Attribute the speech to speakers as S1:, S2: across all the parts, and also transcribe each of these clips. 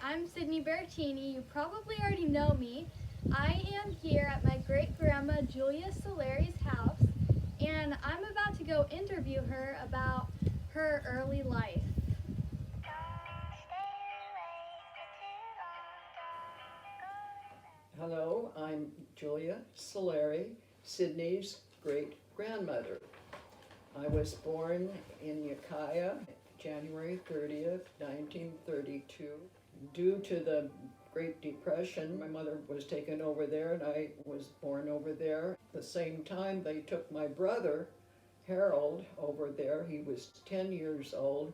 S1: I'm Sydney Bertini. You probably already know me. I am here at my great-grandma Julia Celeri's house, and I'm about to go interview her about her early life.
S2: Hello, I'm Julia Celeri, Sydney's great-grandmother. I was born in Ukiah, January 30th, 1932. Due to the Great Depression, my mother was taken over there and I was born over there. At the same time, they took my brother, Harold, over there. He was 10 years old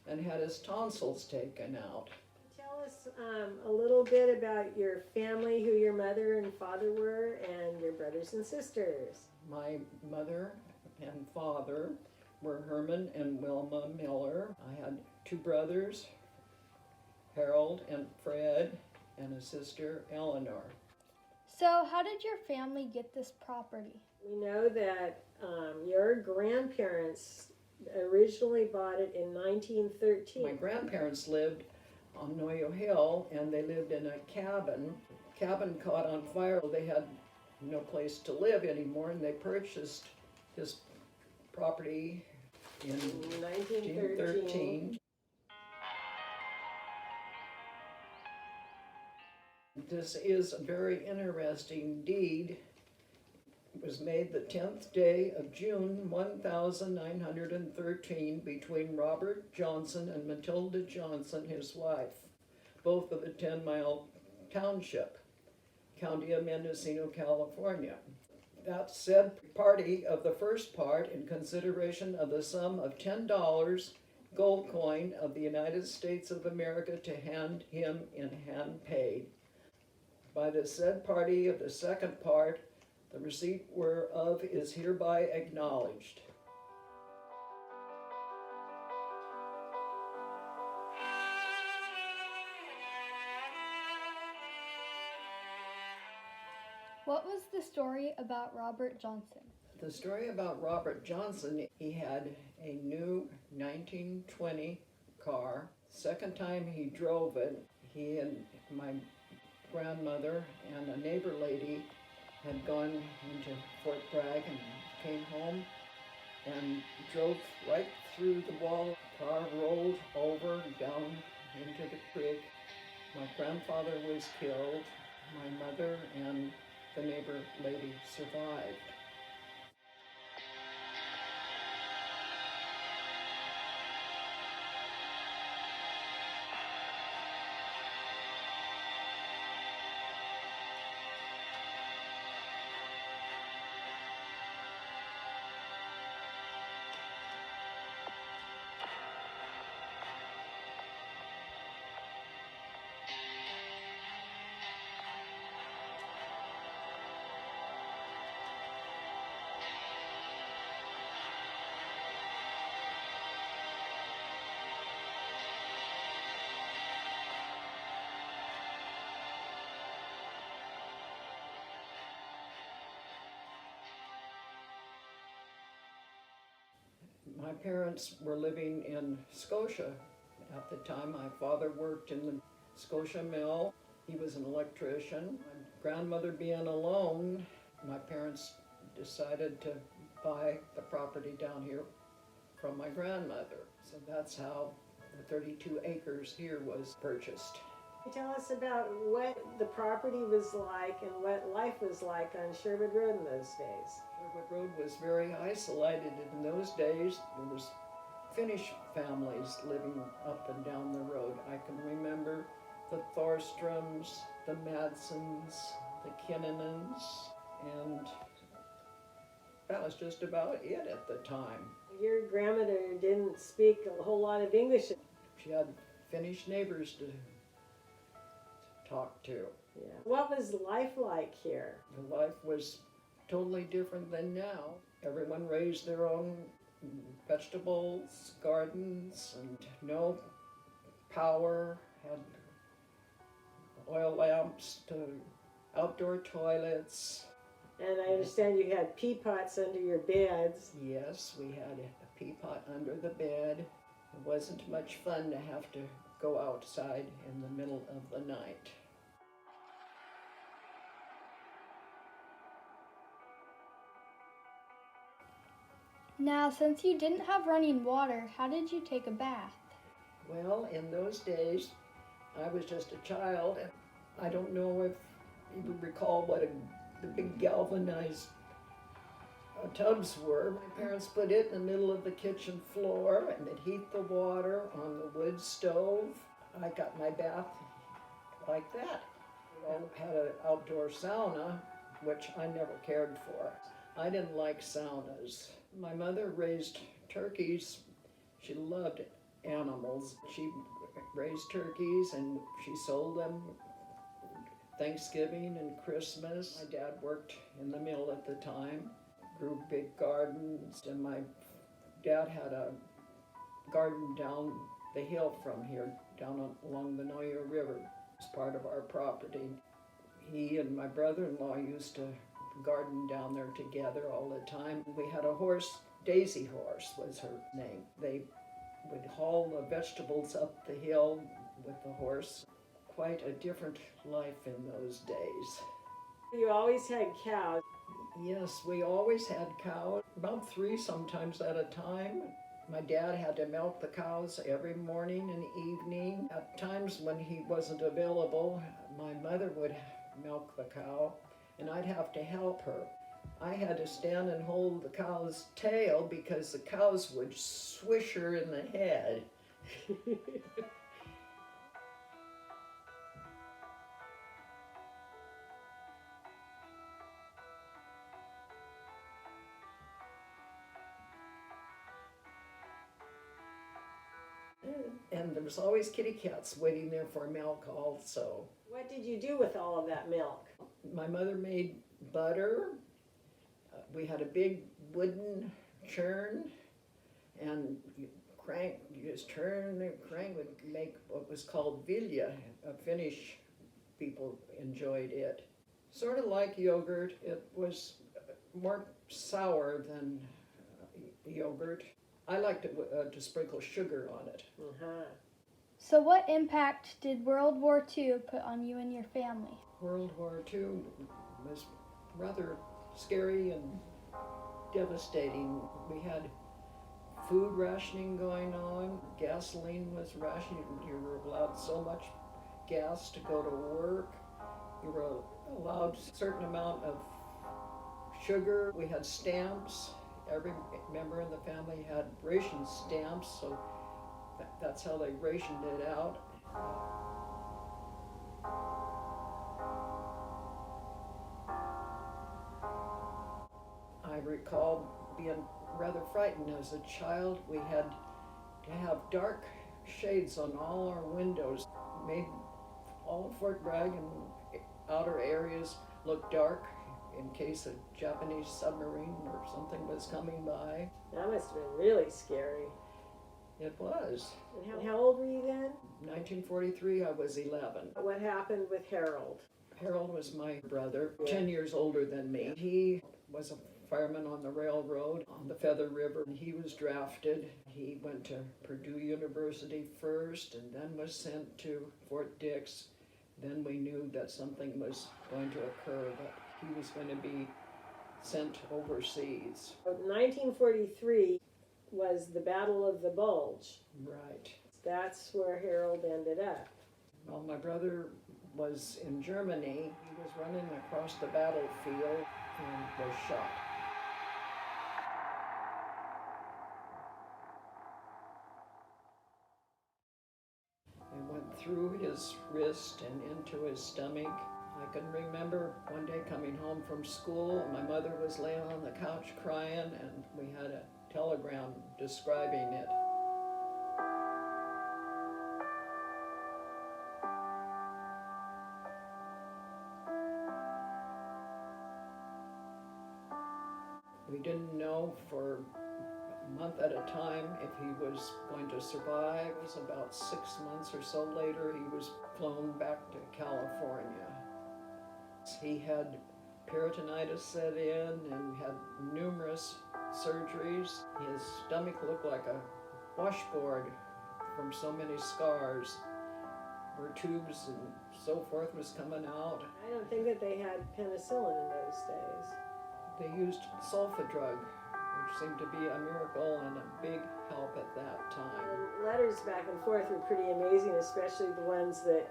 S2: and had his tonsils taken out.
S3: Tell us a little bit about your family, who your mother and father were, and your brothers and sisters.
S2: My mother and father were Herman and Wilma Miller. I had two brothers, Harold and Fred, and a sister, Eleanor.
S1: So, how did your family get this property?
S3: We know that your grandparents originally bought it in 1913.
S2: My grandparents lived on Noyo Hill, and they lived in a cabin. The cabin caught on fire. They had no place to live anymore, and they purchased this property in 1913. This is a very interesting deed. It was made the 10th day of June, 1913, between Robert Johnson and Matilda Johnson, his wife, both of the 10-Mile Township, County of Mendocino, California. That said party of the first part, in consideration of the sum of $10 gold coin of the United States of America, to hand him in hand paid. By the said party of the second part, the receipt whereof is hereby acknowledged.
S1: What was the story about Robert Johnson?
S2: The story about Robert Johnson, he had a new 1920 car. Second time he drove it, he and my grandmother and a neighbor lady had gone into Fort Bragg and came home and drove right through the wall. The car rolled over down into the creek. My grandfather was killed. My mother and the neighbor lady survived. My parents were living in Scotia at the time. My father worked in the Scotia mill. He was an electrician. My grandmother being alone, my parents decided to buy the property down here from my grandmother. So that's how the 32 acres here was purchased.
S3: Tell us about what the property was like and what life was like on Sherwood Road in those days.
S2: Sherwood Road was very isolated in those days. There was Finnish families living up and down the road. I can remember the Thorstroms, the Madsons, the Kinnanens, and that was just about it at the time.
S3: Your grandmother didn't speak a whole lot of English.
S2: She had Finnish neighbors to talk to.
S3: Yeah. What was life like here?
S2: The life was totally different than now. Everyone raised their own vegetables, gardens, and no power, had oil lamps to outdoor toilets.
S3: And I understand you had pea pots under your beds.
S2: Yes, we had a pea pot under the bed. It wasn't much fun to have to go outside in the middle of the night.
S1: Now, since you didn't have running water, how did you take a bath?
S2: Well, in those days, I was just a child, and I don't know if you would recall what the big galvanized tubs were. My parents put it in the middle of the kitchen floor, and they'd heat the water on the wood stove. I got my bath like that. We all had an outdoor sauna, which I never cared for. I didn't like saunas. My mother raised turkeys. She loved animals. She raised turkeys and she sold them Thanksgiving and Christmas. My dad worked in the mill at the time, grew big gardens, and my dad had a garden down the hill from here, along the Noyo River. It's part of our property. He and my brother-in-law used to garden down there together all the time. We had a horse, Daisy Horse was her name. They would haul the vegetables up the hill with the horse. Quite a different life in those days.
S3: You always had cows.
S2: Yes, we always had cows, about 3 sometimes at a time. My dad had to milk the cows every morning and evening. At times when he wasn't available, my mother would milk the cow, and I'd have to help her. I had to stand and hold the cow's tail because the cows would swish her in the head. And there was always kitty cats waiting there for milk also.
S3: What did you do with all of that milk?
S2: My mother made butter. We had a big wooden churn, and you just turn and crank would make what was called vilja. Finnish people enjoyed it. Sort of like yogurt. It was more sour than yogurt. I liked it to sprinkle sugar on it.
S3: Uh-huh.
S1: So what impact did World War II put on you and your family?
S2: World War II was rather scary and devastating. We had food rationing going on. Gasoline was rationed. You were allowed so much gas to go to work. You were allowed a certain amount of sugar. We had stamps. Every member in the family had ration stamps, so that's how they rationed it out. I recall being rather frightened as a child. We had to have dark shades on all our windows, made all of Fort Bragg and outer areas look dark in case a Japanese submarine or something was coming by.
S3: That must have been really scary.
S2: It was.
S3: And how old were you then?
S2: 1943, I was 11.
S3: What happened with Harold?
S2: Harold was my brother, 10 years older than me. He was a fireman on the railroad on the Feather River. He was drafted. He went to Purdue University first and then was sent to Fort Dix. Then we knew that something was going to occur, that he was going to be sent overseas.
S3: 1943 was the Battle of the Bulge.
S2: Right.
S3: That's where Harold ended up.
S2: Well, my brother was in Germany. He was running across the battlefield and was shot. It went through his wrist and into his stomach. I can remember one day coming home from school, and my mother was laying on the couch crying, and we had a telegram describing it. We didn't know for a month at a time if he was going to survive. It was about 6 months or so later, he was flown back to California. He had peritonitis set in and had numerous surgeries. His stomach looked like a washboard from so many scars. where tubes and so forth was coming out.
S3: I don't think that they had penicillin in those days.
S2: They used sulfa drug, which seemed to be a miracle and a big help at that time.
S3: And letters back and forth were pretty amazing, especially the ones that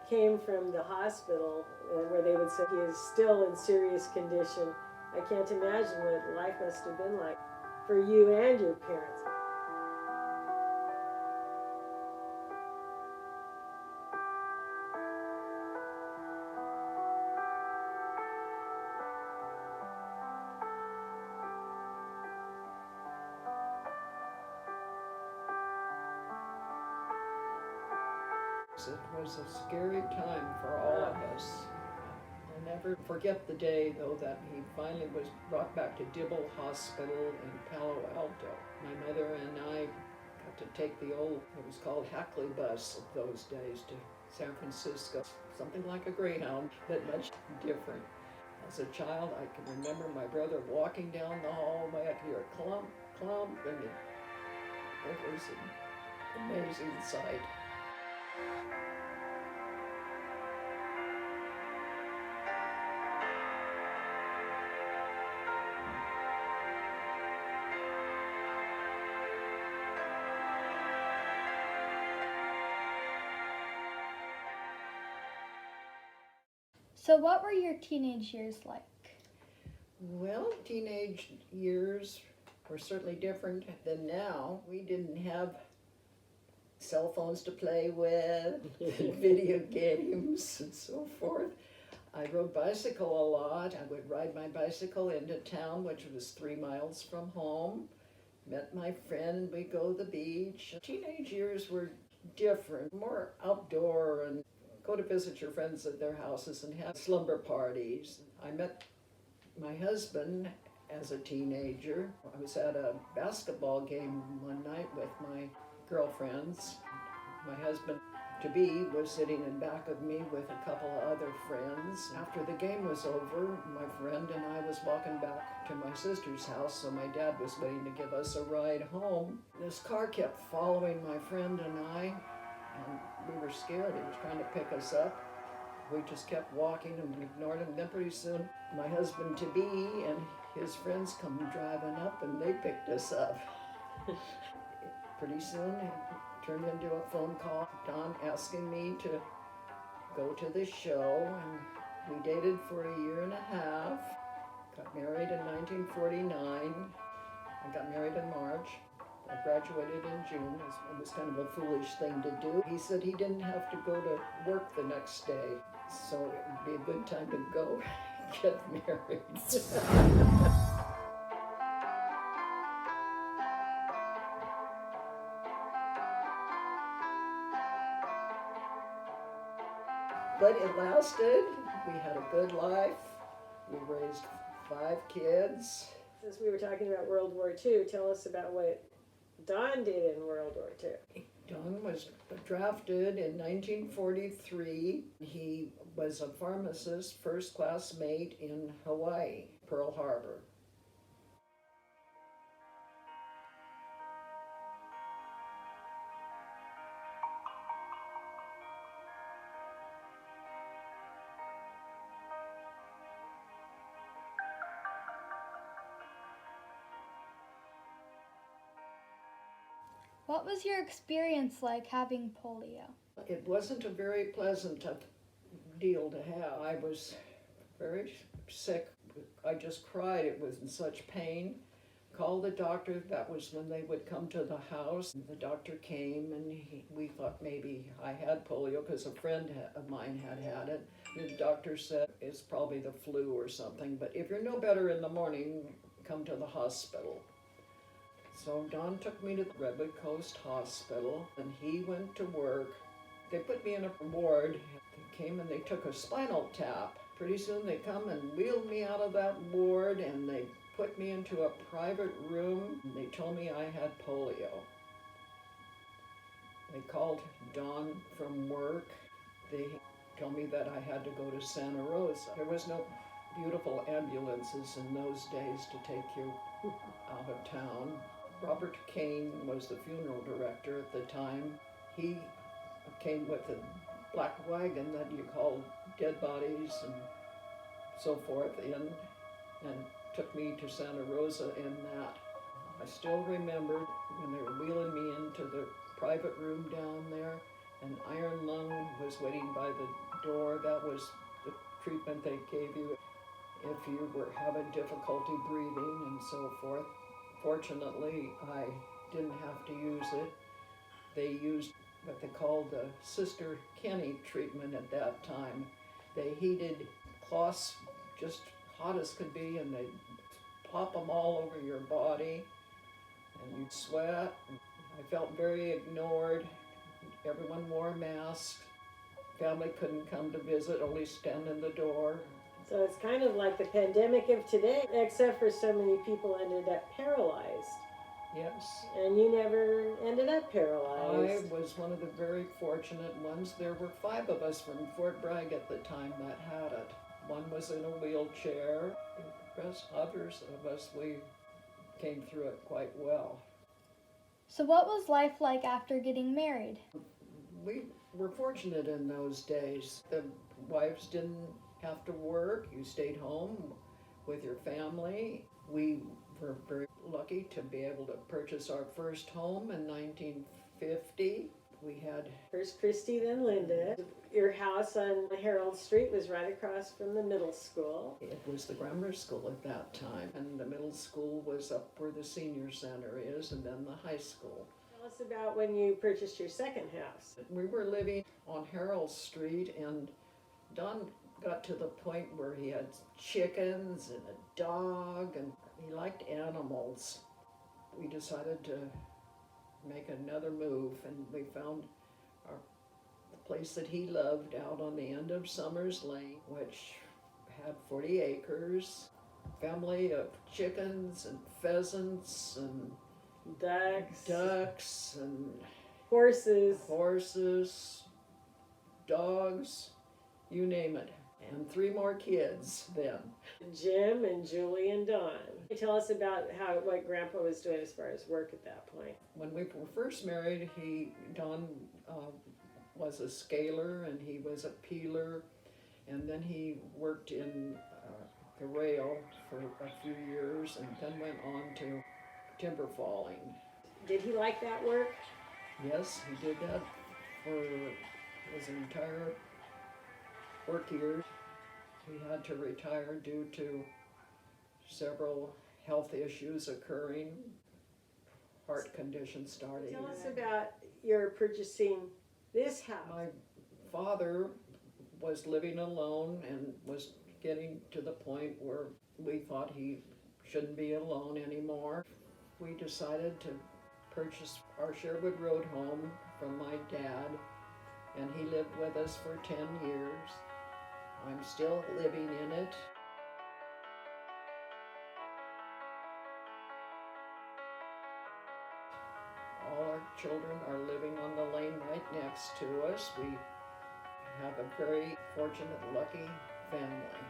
S3: came from the hospital where they would say he is still in serious condition. I can't imagine what life must have been like for you and your parents.
S2: It was a scary time for all of us. I'll never forget the day, though, that he finally was brought back to Dibble Hospital in Palo Alto. My mother and I got to take the old, it was called Hackley bus of those days, to San Francisco. Something like a Greyhound, but much different. As a child, I can remember my brother walking down the hallway. I could hear a clump, clump, and it was an amazing sight.
S1: So what were your teenage years like?
S2: Well, teenage years were certainly different than now. We didn't have cell phones to play with, video games, and so forth. I rode bicycle a lot. I would ride my bicycle into town, which was 3 miles from home. Met my friend, we'd go to the beach. Teenage years were different, more outdoor, and go to visit your friends at their houses and have slumber parties. I met my husband as a teenager. I was at a basketball game one night with my girlfriends. My husband-to-be was sitting in back of me with a couple of other friends. After the game was over, my friend and I was walking back to my sister's house, so my dad was waiting to give us a ride home. This car kept following my friend and I, and we were scared. He was trying to pick us up. We just kept walking and ignored him. Then pretty soon, my husband-to-be and his friends come driving up, and they picked us up. Pretty soon, it turned into a phone call, Don asking me to go to the show, and we dated for a year and a half. Got married in 1949. I got married in March. I graduated in June. It was kind of a foolish thing to do. He said he didn't have to go to work the next day, so it would be a good time to go get married. But it lasted. We had a good life. We raised 5 kids.
S3: Since we were talking about World War II, tell us about what Don did in World War II.
S2: Don was drafted in 1943. He was a pharmacist, first-class mate in Hawaii, Pearl Harbor.
S1: What was your experience like having polio?
S2: It wasn't a very pleasant deal to have. I was very sick. I just cried. It was in such pain. Called the doctor. That was when they would come to the house. The doctor came, and we thought maybe I had polio because a friend of mine had it. The doctor said it's probably the flu or something, but if you're no better in the morning, come to the hospital. So Don took me to the Redwood Coast Hospital, and he went to work. They put me in a ward. They came and they took a spinal tap. Pretty soon they come and wheeled me out of that ward, and they put me into a private room. They told me I had polio. They called Don from work. They told me that I had to go to Santa Rosa. There was no beautiful ambulances in those days to take you out of town. Robert Kane was the funeral director at the time. He came with a black wagon that you called dead bodies and so forth in, and took me to Santa Rosa in that. I still remember when they were wheeling me into the private room down there, an iron lung was waiting by the door. That was the treatment they gave you if you were having difficulty breathing and so forth. Fortunately, I didn't have to use it. They used what they called the Sister Kenny treatment at that time. They heated cloths just hot as could be, and they'd plop them all over your body, and you'd sweat. I felt very ignored. Everyone wore masks. Family couldn't come to visit, only stand in the door.
S3: So it's kind of like the pandemic of today, except for so many people ended up paralyzed.
S2: Yes.
S3: And you never ended up paralyzed.
S2: I was one of the very fortunate ones. There were 5 of us from Fort Bragg at the time that had it. One was in a wheelchair. The rest, others of us, we came through it quite well.
S1: So what was life like after getting married?
S2: We were fortunate in those days. The wives didn't have to work. You stayed home with your family. We were very lucky to be able to purchase our first home in 1950. We had
S3: First Christy, then Linda. Your house on Harold Street was right across from the middle school.
S2: It was the grammar school at that time, and the middle school was up where the senior center is, and then the high school.
S3: Tell us about when you purchased your second house.
S2: We were living on Harold Street, and Don got to the point where he had chickens and a dog, and he liked animals. We decided to make another move, and we found the place that he loved out on the end of Summers Lane, which had 40 acres, family of chickens and pheasants and ducks and horses, dogs, you name it, and 3 more kids then.
S3: Jim and Julie and Don. Tell us about what Grandpa was doing as far as work at that point.
S2: When we were first married, Don was a scaler, and he was a peeler, and then he worked in the rail for a few years, and then went on to timber falling.
S3: Did he like that work?
S2: Yes, he did that for his entire work years. He had to retire due to several health issues occurring, heart conditions starting.
S3: Tell us about your purchasing this house.
S2: My father was living alone and was getting to the point where we thought he shouldn't be alone anymore. We decided to purchase our Sherwood Road home from my dad, and he lived with us for 10 years. I'm still living in it. All our children are living on the lane right next to us. We have a very fortunate, lucky family.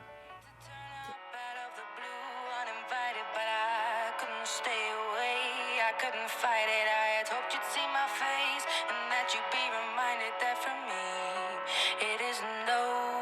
S4: I couldn't fight it. I had hoped you'd see my face and that you'd be reminded that for me it isn't over.